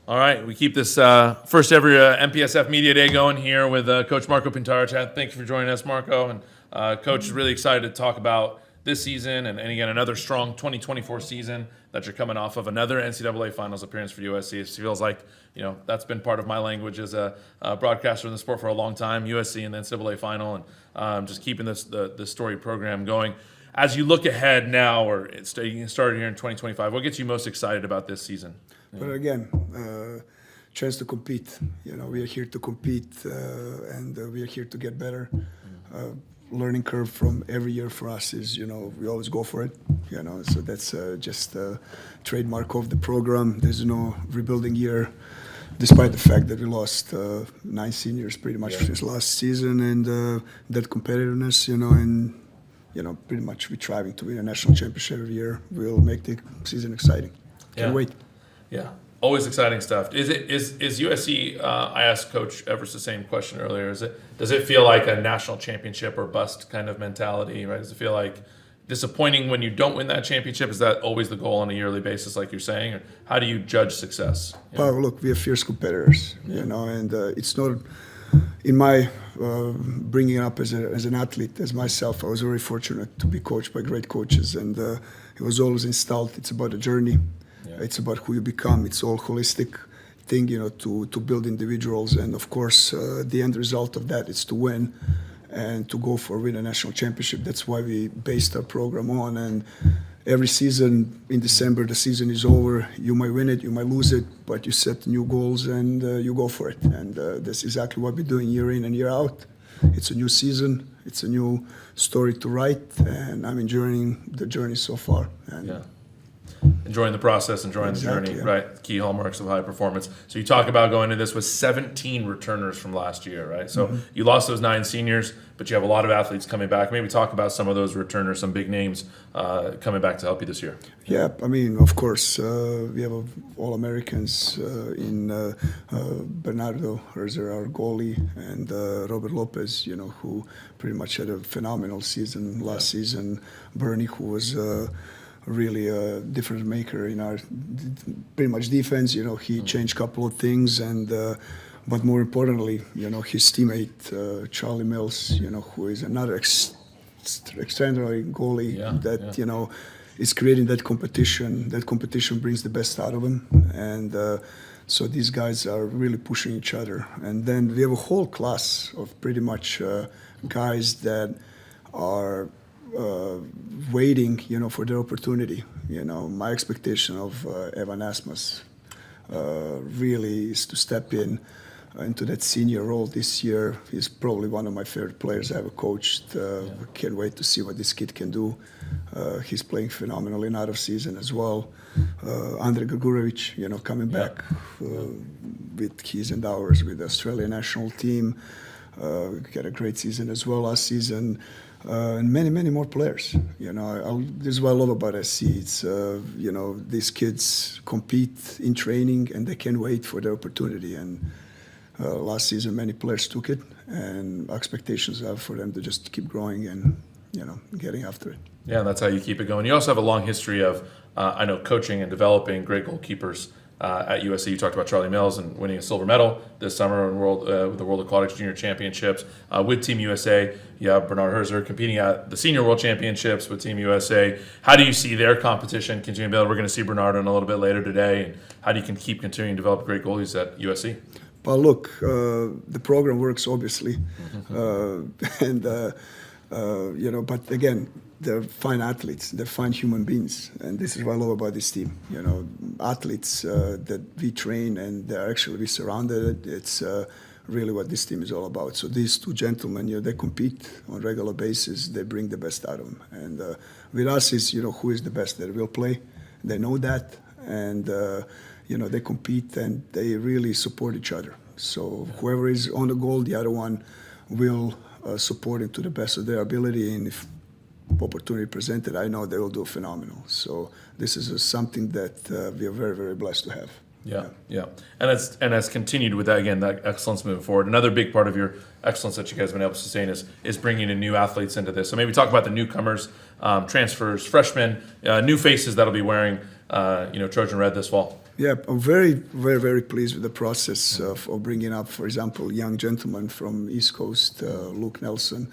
All right, we keep this first ever MPSF Media Day going here with Coach Marko Pintaric. Thank you for joining us, Marko. And Coach is really excited to talk about this season and again, another strong 2024 season that you're coming off of, another NCAA Finals appearance for USC. It feels like, that's been part of my language as a broadcaster in the sport for a long time, USC and the NCAA Final, and just keeping the storied program going. As you look ahead now, or it's started here in 2025, what gets you most excited about this season? But again, chance to compete. We are here to compete, and we are here to get better. Learning curve from every year for us is, we always go for it. So that's just a trademark of the program. There's no rebuilding year, despite the fact that we lost 9 seniors pretty much this last season, and that competitiveness, and pretty much we're striving to win a national championship every year. We'll make the season exciting. Can't wait. Yeah, always exciting stuff. Is USC? I asked Coach Evers the same question earlier. Does it feel like a national championship or bust kind of mentality? Right? Does it feel like disappointing when you don't win that championship? Is that always the goal on a yearly basis, like you're saying? Or how do you judge success? Well, look, we are fierce competitors, and it's not. In my bringing up as an athlete, as myself, I was very fortunate to be coached by great coaches, and it was always installed. It's about a journey. It's about who you become. It's all holistic thing, to build individuals. And of course, the end result of that is to win and to go for win a national championship. That's why we based our program on. And every season in December, the season is over. You might win it, you might lose it, but you set new goals and you go for it. And that's exactly what we're doing year in and year out. It's a new season. It's a new story to write. And I'm enjoying the journey so far. And enjoying the process, enjoying the journey, right? Key hallmarks of high performance. So you talk about going into this with 17 returners from last year, right? So you lost those 9 seniors, but you have a lot of athletes coming back. Maybe talk about some of those returners, some big names coming back to help you this year. Yeah, I mean, of course, we have All-Americans in Bernardo Herzer, our goalie, and Robert Lopez, who pretty much had a phenomenal season last season. Bernie, who was really a difference maker in our pretty much defense. He changed a couple of things, and but more importantly, his teammate Charlie Mills, who is another extraordinary goalie that is creating that competition. That competition brings the best out of him, and so these guys are really pushing each other. And then we have a whole class of pretty much guys that are waiting, for their opportunity. My expectation of Evan Asmus really is to step into that senior role this year. He's probably one of my favorite players I ever coached. Can't wait to see what this kid can do. He's playing phenomenally in out of season as well. Andre Grgurevic, coming back with his and ours with the Australian national team. Got a great season as well last season. And many, many more players. This is what I love about SC. It's, these kids compete in training and they can't wait for their opportunity. And last season, many players took it, and expectations are for them to just keep growing and, getting after it. Yeah, that's how you keep it going. You also have a long history of, I know, coaching and developing great goalkeepers at USC. You talked about Charlie Mills and winning a silver medal this summer in with the World Aquatics Junior Championships with Team USA. You have Bernard Herzer competing at the Senior World Championships with Team USA. How do you see their competition continuing to build? We're going to see Bernard in a little bit later today. And how do you keep continuing to develop great goalies at USC? Well, look, the program works, obviously. But again, they're fine athletes, they're fine human beings, and this is what I love about this team. Athletes that we train and they're actually we surrounded. It's really what this team is all about. So these two gentlemen, they compete on a regular basis. They bring the best out of them. And with us is, who is the best that will play. They know that, and they compete and they really support each other. So whoever is on the goal, the other one will support him to the best of their ability, and if opportunity presented, I know they will do phenomenal. So this is something that we are very, very blessed to have. Yeah. And it's continued with that, again, that excellence moving forward. Another big part of your excellence that you guys have been able to sustain is bringing in new athletes into this. So maybe talk about the newcomers, transfers, freshmen, new faces that'll be wearing Trojan Red this fall. Yeah, I'm very, very, very pleased with the process of bringing up, for example, a young gentleman from East Coast, Luke Nelson,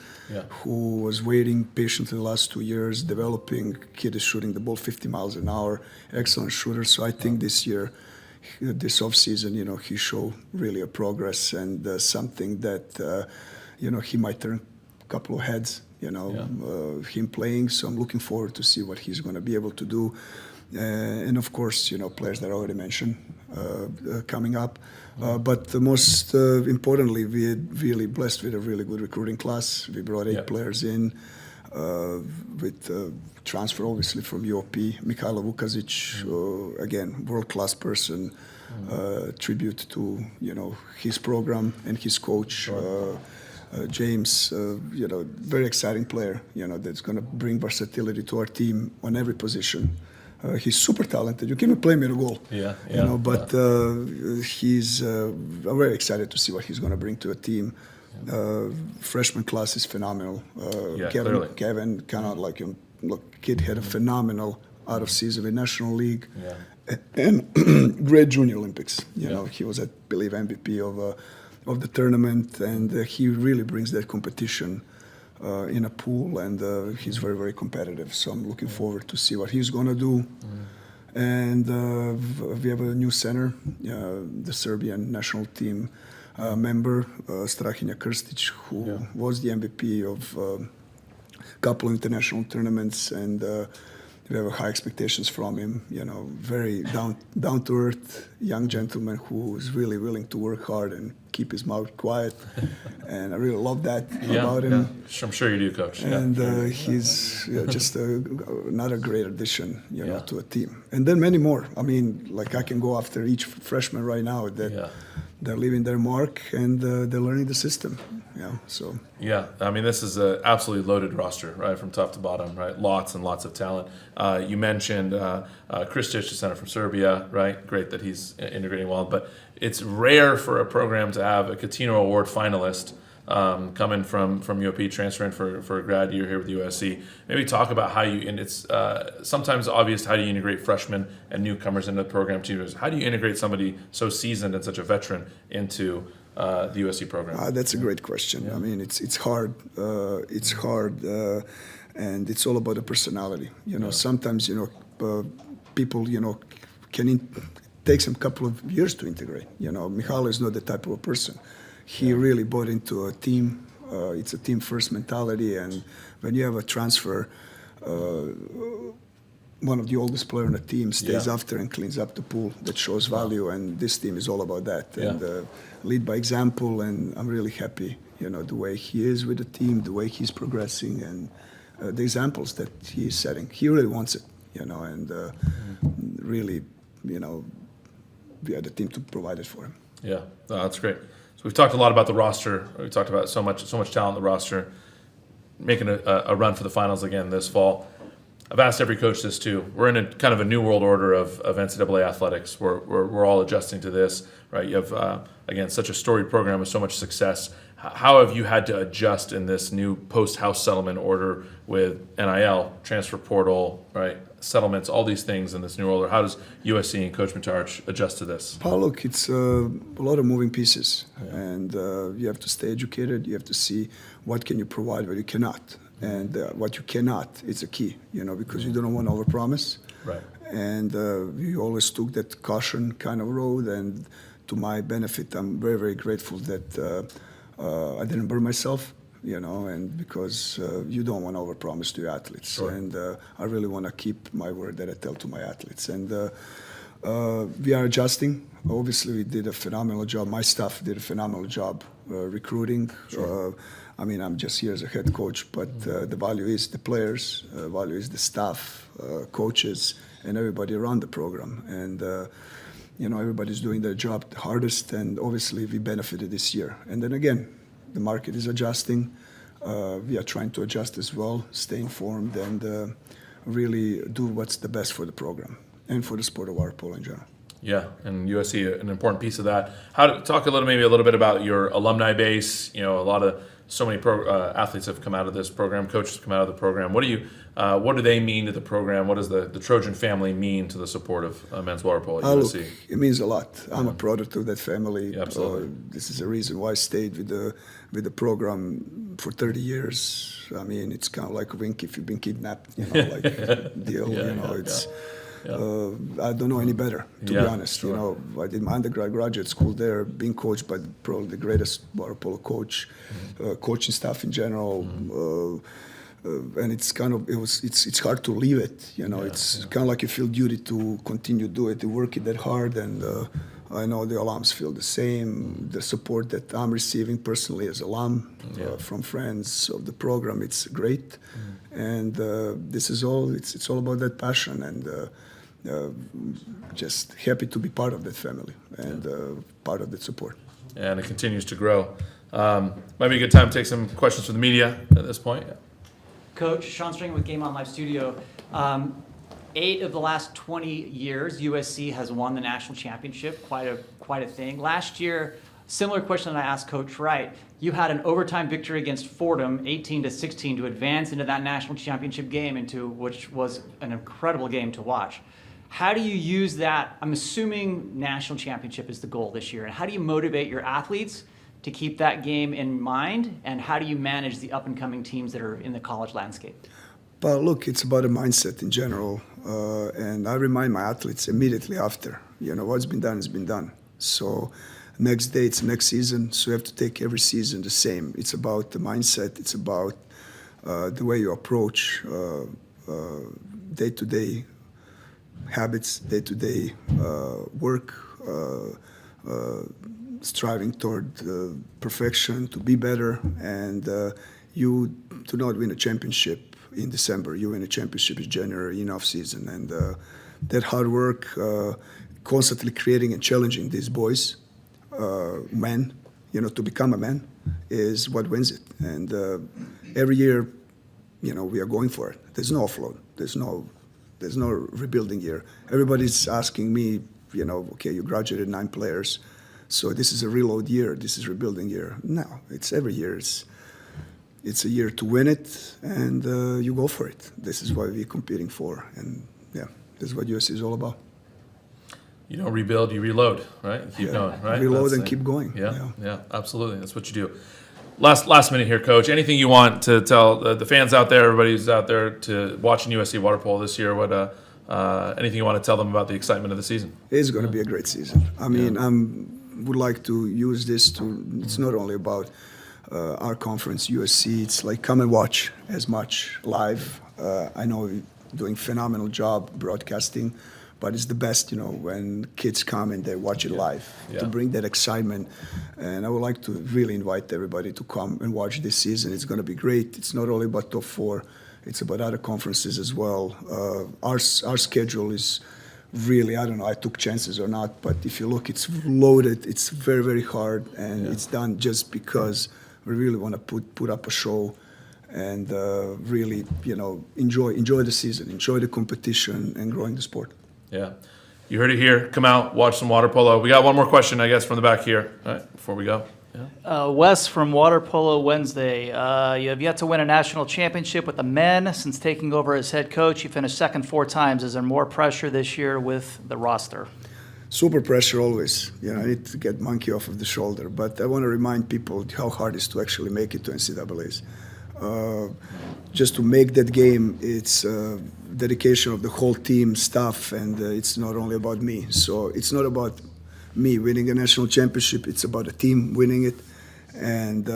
who was waiting patiently the last 2 years, developing. Kid is shooting the ball 50 miles an hour, excellent shooter. So I think this year, this offseason, he showed really a progress and something that, he might turn a couple of heads, him playing. So I'm looking forward to see what he's going to be able to do. And of course, players that I already mentioned coming up. But most importantly, we're really blessed with a really good recruiting class. We brought 8 players in with transfer, obviously, from UOP. Mikhailo Vukazic, again, world-class person. Tribute to, his program and his coach. James, very exciting player, that's going to bring versatility to our team on every position. He's super talented. You can even play him in a goal. But he's. I'm very excited to see what he's going to bring to a team. Freshman class is phenomenal. Kevin, kind of like kid had a phenomenal out of season with National League, and great Junior Olympics. He was, I believe, MVP of the tournament, and he really brings that competition in a pool, and he's very, very competitive. So I'm looking forward to see what he's going to do. And we have a new center, the Serbian national team member, Strahinja Krstic, who was the MVP of a couple of international tournaments, and we have high expectations from him. Very down to earth young gentleman who is really willing to work hard and keep his mouth quiet, and I really love that about him. I'm sure you do, Coach. And he's just another great addition, to a team. And then many more. I mean, like I can go after each freshman right now that they're leaving their mark and they're learning the system. I mean, this is an absolutely loaded roster, right, from top to bottom, right? Lots and lots of talent. You mentioned Krstic, the center from Serbia, right? Great that he's integrating well, but it's rare for a program to have a Coutinho Award finalist coming from UOP, transferring for a grad year here with USC. Maybe talk about how you, and it's sometimes obvious, how do you integrate freshmen and newcomers into the program too? How do you integrate somebody so seasoned and such a veteran into the USC program? That's a great question. I mean, it's hard. It's hard, and it's all about the personality. Sometimes people can take some couple of years to integrate. Mikhailo is not the type of a person. He really bought into a team. It's a team first mentality, and when you have a transfer, one of the oldest players on the team stays after and cleans up the pool. That shows value, and this team is all about that. And lead by example, and I'm really happy, the way he is with the team, the way he's progressing, and the examples that he's setting. He really wants it, and really, we are the team to provide it for him. Yeah, that's great. So we've talked a lot about the roster. We've talked about so much talent in the roster, making a run for the finals again this fall. I've asked every coach this too. We're in a kind of a new world order of NCAA athletics. We're all adjusting to this, right? You have again such a storied program with so much success. How have you had to adjust in this new post-house settlement order with NIL, transfer portal, right? Settlements, all these things in this new order. How does USC and Coach Pintaric adjust to this? Look, it's a lot of moving pieces, and you have to stay educated. You have to see what can you provide, what you cannot. And what you cannot, it's a key, because you don't want to overpromise. Right. And we always took that caution kind of road. And to my benefit, I'm very, very grateful that I didn't burn myself, and because you don't want to overpromise to your athletes. Sure. And I really want to keep my word that I tell to my athletes. And we are adjusting. Obviously, we did a phenomenal job. My staff did a phenomenal job recruiting. Sure. I mean, I'm just here as a head coach, but the value is the players, value is the staff, coaches, and everybody around the program. And, everybody's doing their job the hardest, and obviously we benefited this year. And then again, the market is adjusting. We are trying to adjust as well, stay informed, and really do what's the best for the program and for the sport of water polo in general. Yeah, and USC, an important piece of that. Talk a little bit about your alumni base. A lot of so many athletes have come out of this program, coaches have come out of the program. What do they mean to the program? What does the Trojan family mean to the support of men's water polo at USC? Look, it means a lot. I'm a product of that family. Yeah, absolutely. This is the reason why I stayed with the program for 30 years. I mean, it's kind of like a wink if you've been kidnapped, like deal. It's. I don't know any better, to be honest. Sure. I did my graduate school there, being coached by probably the greatest water polo coach, coaching staff in general, and it's kind of it's hard to leave it. It's kind of like you feel duty to continue to do it, to work it that hard, and I know the alums feel the same. The support that I'm receiving personally as alum from friends of the program, it's great, and this is all. It's all about that passion and. Just happy to be part of that family and part of that support. And it continues to grow. Might be a good time to take some questions from the media at this point. Coach, Sean Stringer with Game On Live Studio. 8 of the last 20 years, USC has won the national championship. Quite a thing. Last year, similar question that I asked Coach Wright. You had an overtime victory against Fordham, 18-16, to advance into that national championship game, which was an incredible game to watch. How do you use that? I'm assuming national championship is the goal this year. And how do you motivate your athletes to keep that game in mind? And how do you manage the up-and-coming teams that are in the college landscape? But look, it's about a mindset in general. And I remind my athletes immediately after, what's been done has been done. So next day, it's next season. So you have to take every season the same. It's about the mindset. It's about the way you approach day-to-day habits, day-to-day work, striving toward perfection, to be better. And you do not win a championship in December. You win a championship in January, in off-season. And that hard work, constantly creating and challenging these boys, men, to become a man, is what wins it. And every year, we are going for it. There's no offload. There's no rebuilding year. Everybody's asking me, okay, you graduated 9 players, so this is a reload year, this is rebuilding year. No, it's every year. It's a year to win it, and you go for it. This is what we're competing for, and this is what USC is all about. You don't rebuild, you reload, right? You keep going, right? Reload and keep going. Yeah, absolutely. That's what you do. Last minute here, Coach. Anything you want to tell the fans out there, everybody who's out there to watching USC water polo this year? What anything you want to tell them about the excitement of the season? It's going to be a great season. I mean, would like to use this to. It's not only about our conference, USC. It's like come and watch as much live. I know you're doing phenomenal job broadcasting. But it's the best, when kids come and they watch it live, to bring that excitement. And I would like to really invite everybody to come and watch this season. It's going to be great. It's not only about top 4. It's about other conferences as well. Our schedule is really, I don't know, I took chances or not, but if you look, it's loaded. It's very, very hard, and it's done just because we really want to put up a show and really, enjoy the season, enjoy the competition, and growing the sport. Yeah. You heard it here. Come out, watch some water polo. We got one more question, I guess, from the back here, all right, before we go. Wes from Water Polo Wednesday. You have yet to win a national championship with the men since taking over as head coach. You finished second 4 times. Is there more pressure this year with the roster? Super pressure always. I need to get monkey off of the shoulder. But I want to remind people how hard it is to actually make it to NCAAs. Just to make that game, it's dedication of the whole team, staff, and it's not only about me. So it's not about me winning a national championship. It's about a team winning it. And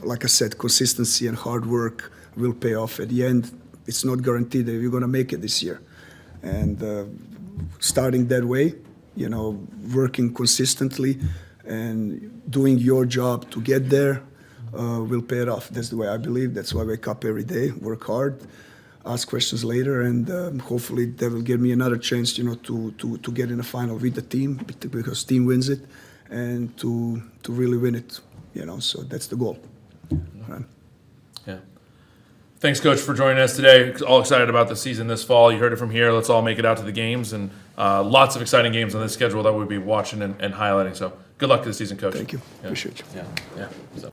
like I said, consistency and hard work will pay off at the end. It's not guaranteed that you're going to make it this year. And starting that way, working consistently and doing your job to get there will pay it off. That's the way I believe. That's why I wake up every day, work hard, ask questions later, and hopefully that will give me another chance, to get in the final with the team, because team wins it, and to really win it, So that's the goal. Right. Yeah. Thanks, Coach, for joining us today. All excited about the season this fall. You heard it from here. Let's all make it out to the games, and lots of exciting games on this schedule that we'll be watching and highlighting. So good luck to the season, Coach. Thank you. Yeah. Appreciate you. Yeah. So.